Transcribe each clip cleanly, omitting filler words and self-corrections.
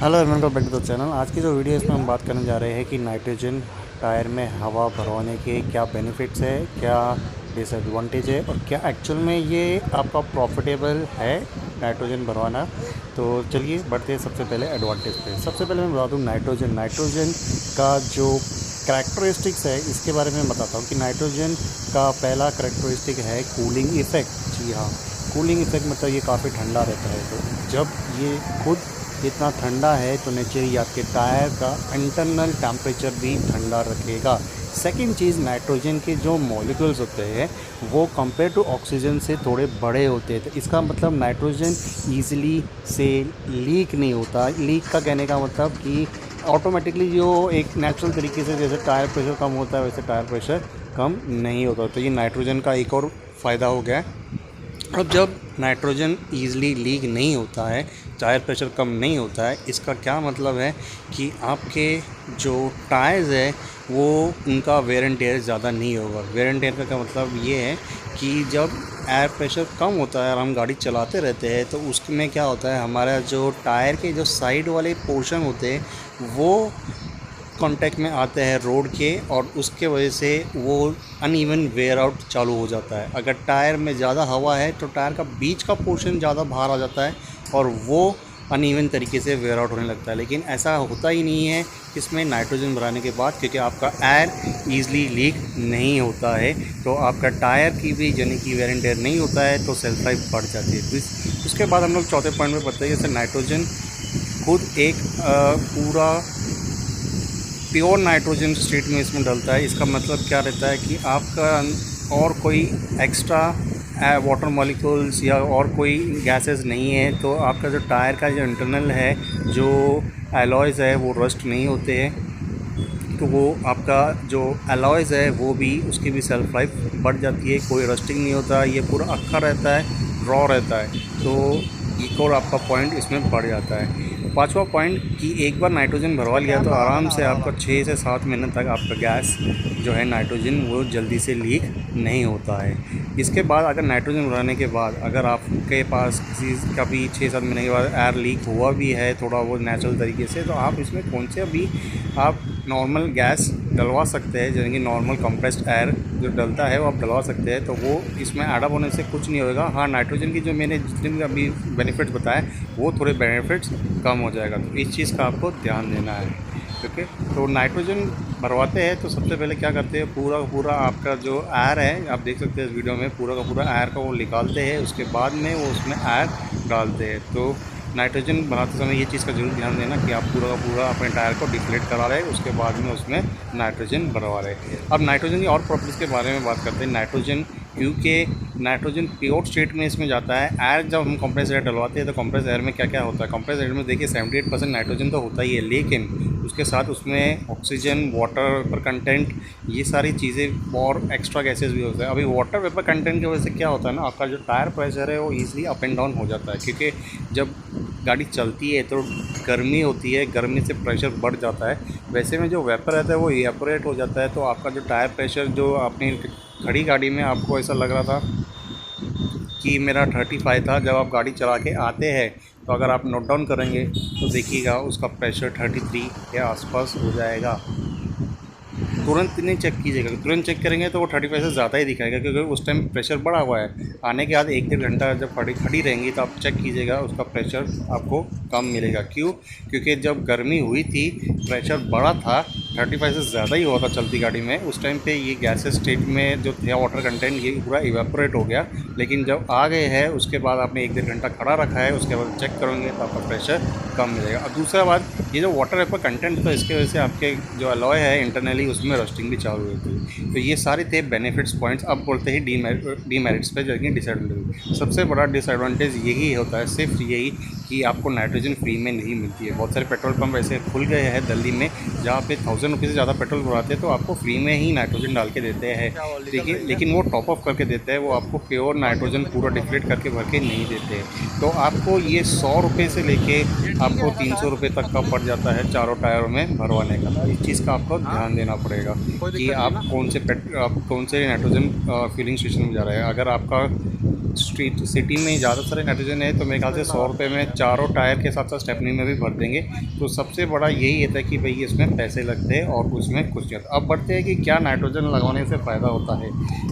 Hello everyone, welcome back to the channel. आज की जो वीडियो है इसमें हम बात करने जा रहे हैं कि नाइट्रोजन टायर में हवा भरवाने के क्या बेनिफिट्स है, क्या डिसएडवांटेज है और क्या एक्चुअल में ये आपका प्रॉफिटेबल है नाइट्रोजन भरवाना। तो चलिए बढ़ते हैं सबसे पहले एडवांटेज पे। सबसे पहले मैं बता दूँ नाइट्रोजन का जो करैक्टरिस्टिक्स है इसके बारे में बताता हूँ कि नाइट्रोजन का पहला करैक्टरिस्टिक है कूलिंग इफ़ेक्ट। जी हाँ, कूलिंग इफ़ेक्ट मतलब ये काफ़ी ठंडा रहता है। तो जब ये खुद इतना ठंडा है तो नेचुरली आपके टायर का इंटरनल टेम्परेचर भी ठंडा रखेगा। सेकंड चीज़, नाइट्रोजन के जो मॉलिक्यूल्स होते हैं वो कंपेयर टू ऑक्सीजन से थोड़े बड़े होते हैं। तो इसका मतलब नाइट्रोजन ईज़िली से लीक नहीं होता। लीक का कहने का मतलब कि ऑटोमेटिकली जो एक नेचुरल तरीके से जैसे टायर प्रेशर कम होता है वैसे टायर प्रेशर कम नहीं होता। तो ये नाइट्रोजन का एक और फ़ायदा हो गया है। अब जब नाइट्रोजन ईज़िली लीक नहीं होता है, टायर प्रेशर कम नहीं होता है, इसका क्या मतलब है कि आपके जो टायर्स है वो उनका वेयर एंड टेयर ज़्यादा नहीं होगा। वेयर एंड टेयर का मतलब ये है कि जब एयर प्रेशर कम होता है और हम गाड़ी चलाते रहते हैं तो उसमें क्या होता है, हमारा जो टायर के जो साइड वाले पोर्शन होते हैं वो कांटेक्ट में आते हैं रोड के और उसके वजह से वो अनइवन वेयर आउट चालू हो जाता है। अगर टायर में ज़्यादा हवा है तो टायर का बीच का पोर्शन ज़्यादा बाहर आ जाता है और वो अनइवन तरीके से वेयर आउट होने लगता है। लेकिन ऐसा होता ही नहीं है इसमें नाइट्रोजन भराने के बाद, क्योंकि आपका एयर ईज़िली लीक नहीं होता है। तो आपका टायर की भी यानी कि वेयर एंड टेयर नहीं होता है तो सेल्फ लाइफ बढ़ जाती है। तो उसके बाद हम लोग चौथे पॉइंट में पढ़ते हैं जैसे नाइट्रोजन खुद एक पूरा प्योर नाइट्रोजन स्टेट में इसमें डलता है। इसका मतलब क्या रहता है कि आपका और कोई एक्स्ट्रा वाटर मॉलिक्यूल्स या और कोई गैसेस नहीं है, तो आपका जो टायर का जो इंटरनल है, जो एलॉयज़ है वो रस्ट नहीं होते हैं। तो वो आपका जो एलॉयज़ है वो भी उसकी भी सेल्फ लाइफ बढ़ जाती है। कोई रस्टिंग नहीं होता, ये पूरा अक्खा रहता है, रॉ रहता है। तो एक और आपका पॉइंट इसमें बढ़ जाता है। पांचवा पॉइंट कि एक बार नाइट्रोजन भरवा लिया तो आराम से आपका 6 से 7 महीने तक आपका गैस जो है नाइट्रोजन वो जल्दी से लीक नहीं होता है। इसके बाद अगर नाइट्रोजन भराने के बाद अगर आपके पास किसी का भी 6-7 महीने के बाद एयर लीक हुआ भी है थोड़ा बहुत नेचुरल तरीके से, तो आप इसमें कौन से भी आप नॉर्मल गैस डलवा सकते हैं, जैसे कि नॉर्मल कंप्रेस्ड एयर जो डलता है वो आप डलवा सकते हैं। तो वो इसमें एडअप होने से कुछ नहीं होगा। हाँ, नाइट्रोजन की जो मैंने जितने भी अभी बेनिफिट्स बताए वो थोड़े बेनिफिट्स कम हो जाएगा। तो इस चीज़ का आपको ध्यान देना है। ओके, तो नाइट्रोजन भरवाते हैं तो सबसे पहले क्या करते हैं, पूरा का पूरा आपका जो एयर है आप देख सकते हैं इस वीडियो में, पूरा का पूरा एयर का वो निकालते हैं। उसके बाद में वो उसमें एयर डालते हैं। तो नाइट्रोजन बनाते समय ये चीज़ का जरूर ध्यान देना कि आप पूरा का पूरा अपने टायर को डिफ्लेट करा रहे हैं, उसके बाद में उसमें नाइट्रोजन भरवा रहे हैं। अब नाइट्रोजन की और प्रॉपर्टीज़ के बारे में बात करते हैं। नाइट्रोजन, क्योंकि नाइट्रोजन प्योर स्टेट में इसमें जाता है। एयर जब हम कंप्रेस एयर डलवाते हैं तो कंप्रेस एयर में क्या क्या होता है, कंप्रेस एयर में देखिए 78% नाइट्रोजन तो होता ही है, लेकिन उसके साथ उसमें ऑक्सीजन, वाटर वेपर कंटेंट, ये सारी चीज़ें और एक्स्ट्रा गैसेस भी होते हैं। अभी वाटर वेपर कंटेंट की वजह से क्या होता है ना, आपका जो टायर प्रेशर है वो ईज़िली अप एंड डाउन हो जाता है, क्योंकि जब गाड़ी चलती है तो गर्मी होती है, गर्मी से प्रेशर बढ़ जाता है। वैसे में जो वेपर रहता है वो इवेपोरेट हो जाता है। तो आपका जो टायर प्रेशर जो अपनी खड़ी गाड़ी में आपको ऐसा लग रहा था कि मेरा 35 था, जब आप गाड़ी चला के आते हैं तो अगर आप नोट डाउन करेंगे तो देखिएगा उसका प्रेशर 33 के आसपास हो जाएगा। तुरंत नहीं चेक कीजिएगा, तुरंत चेक करेंगे तो वो 35 से ज़्यादा ही दिखाएगा, क्योंकि उस टाइम प्रेशर बढ़ा हुआ है। आने के बाद 1-1.5 घंटा जब खड़ी रहेंगी तो आप चेक कीजिएगा उसका प्रेशर आपको कम मिलेगा। क्यों? क्योंकि जब गर्मी हुई थी प्रेशर बढ़ा था, 35 से ज़्यादा ही हुआ था चलती गाड़ी में। उस टाइम पे ये गैसेस स्टेट में जो था वाटर कंटेंट ये पूरा इवेपोरेट हो गया। लेकिन जब आ गए हैं उसके बाद आपने 1-1.5 घंटा खड़ा रखा है, उसके बाद चेक करेंगे तो आपका प्रेशर कम मिलेगा। और दूसरा बात, ये जो वाटर वेपर कंटेंट तो इसके वजह से आपके जो अलॉय है इंटरनली उसमें रस्टिंग भी चालू होती है। तो ये सारे थे बेनिफिट्स पॉइंट्स। अब बोलते हैं डीमेरिट्स पे, जो कि डिसएडवांटेज। सबसे बड़ा डिसएडवांटेज यही होता है, सिर्फ यही कि आपको नाइट्रोजन फ्री में नहीं मिलती है। बहुत सारे पेट्रोल पंप ऐसे खुल गए हैं दिल्ली में जहाँ पे 1000 रुपये से ज़्यादा पेट्रोल भराते हैं तो आपको फ्री में ही नाइट्रोजन डाल के देते हैं। लेकिन वो टॉप अप करके देते हैं, वो आपको प्योर नाइट्रोजन पूरा डिफ्लेट करके भर के नहीं देते हैं। तो आपको ये 100 रुपये से लेके आपको 300 रुपये तक का पड़ जाता है चारों टायरों में भरवाने का। इस चीज़ का आपको ध्यान देना पड़ेगा कि आप कौन से नाइट्रोजन फिलिंग स्टेशन में जा रहे हैं। अगर आपका स्ट्रीट सिटी में ज़्यादा सारे नाइट्रोजन है तो मेरे ख्याल से 100 रुपये में चारों टायर के साथ साथ स्टेपनी में भी भर देंगे। तो सबसे बड़ा यही होता है कि भाई इसमें पैसे लगते हैं और उसमें कुछ नहीं होता। अब बढ़ते हैं कि क्या नाइट्रोजन लगाने से फ़ायदा होता है।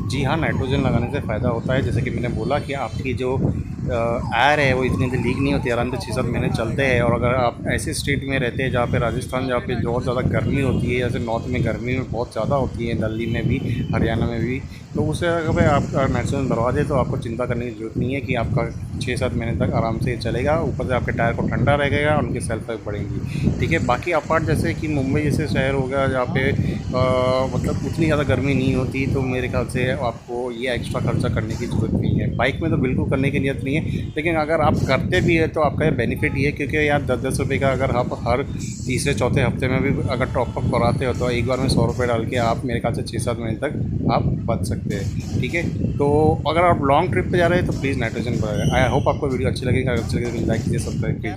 जी हाँ, नाइट्रोजन लगाने से फ़ायदा होता है। जैसे कि मैंने बोला कि आपकी जो एयर है वो इतनी देर लीक नहीं होती, आराम से 6-7 महीने चलते हैं। और अगर आप ऐसे स्टेट में रहते हैं जहाँ पे राजस्थान, जहाँ पे बहुत ज़्यादा गर्मी होती है, जैसे नॉर्थ में गर्मी में बहुत ज़्यादा होती है, दिल्ली में भी, हरियाणा में भी, तो उससे अगर आपका नाइट्रोजन भरवा दे तो आपको चिंता करने की ज़रूरत नहीं है कि आपका 6-7 महीने तक आराम से चलेगा। ऊपर से आपके टायर को ठंडा रहेगा और उनकी सेल्फ लाइफ बढ़ेंगी। ठीक है, बाकी अपार्ट जैसे कि मुंबई जैसे शहर हो गया जहाँ पे मतलब उतनी ज़्यादा गर्मी नहीं होती, तो मेरे ख्याल से आपको ये एक्स्ट्रा खर्चा करने की ज़रूरत नहीं है। बाइक में तो बिल्कुल करने की नीयत नहीं है, लेकिन अगर आप करते भी है तो आपका ये बेनिफिट ये है, क्योंकि यार 10-10 रुपये का अगर आप हर तीसरे चौथे हफ्ते में भी अगर टॉपअप कराते हो तो एक बार में 100 रुपये डाल के आप मेरे ख्याल से 6-7 महीने तक आप बच सकते हैं। ठीक है, तो अगर आप लॉन्ग ट्रिप पे जा रहे हैं तो प्लीज़ नाइट्रोजन बढ़ाएं। आई होप आपको वीडियो अच्छी लगेगी। अगर अच्छी लगे तो लाइक कीजिए, सब्सक्राइब कीजिए।